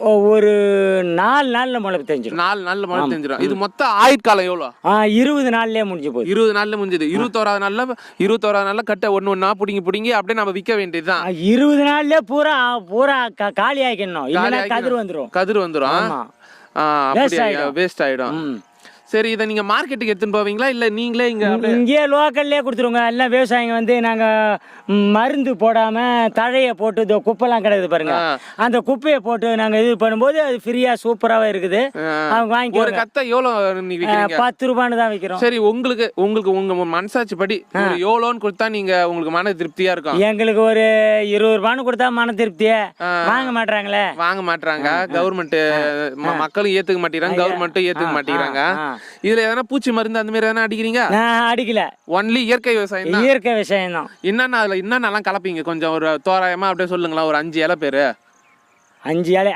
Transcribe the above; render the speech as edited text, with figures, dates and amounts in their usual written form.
ஒரு 4 நாள்ல முளை தெரிஞ்சிடும். 4 நாள்ல முளை தெரிஞ்சிடும். இது மொத்த ஆயுட்காலம் எவ்வளோ? 20 நாள்லயே முடிஞ்சு போகுது. 20 நாள்ல முடிஞ்சது. 21வது நாள்ல கட்டை ஒண்ணா பிடிங்கி அப்படியே நம்ம விற்க வேண்டியதுதான். 20 நாள்லயே பூரா காலி ஆக்கிடணும், இல்லைன்னா கதிர் வந்துடும். வேஸ்ட் ஆயிடும். சரி, இதை நீங்க மார்க்கெட்டுக்கு எடுத்துன்னு போவீங்களா இல்ல நீங்களே இங்கேயே லோக்கல்லே கொடுத்துருவோங்க? எல்லாம் விவசாயிங்க வந்து நாங்க மருந்து போடாம தழைய போட்டு குப்பைலாம் கிடையாது பாருங்க, அந்த குப்பையை போட்டு நாங்க இது பண்ணும்போது அது ஃப்ரீயா சூப்பராகவே இருக்குது. அவங்க வாங்கி ஒரு கத்தை எவ்வளவு 10 ரூபான்னு தான் விற்கிறோம். சரி, உங்களுக்கு உங்க மனசாட்சி படி எவ்வளோன்னு கொடுத்தா நீங்க உங்களுக்கு மன திருப்தியா இருக்கும்? எங்களுக்கு ஒரு 20 ரூபான்னு கொடுத்தா மன திருப்தியே. வாங்க மாட்டாங்க. கவர்மெண்ட் மக்களும் ஏத்துக்க மாட்டேங்கிறாங்க, கவர்மெண்ட்டும் ஏத்துக்க மாட்டேங்கிறாங்க. இதுல எதனா பூச்சி மருந்து அந்த மாதிரி எதனா அடிக்கிறீங்க? அடிக்கல, ஒன்லி இயற்கை விவசாயம் தான். என்னென்னலாம் கலப்பீங்க? கொஞ்சம் ஒரு தோராயமா அப்படியே சொல்லுங்களா, ஒரு 5 இலை பேரு. 5 இலை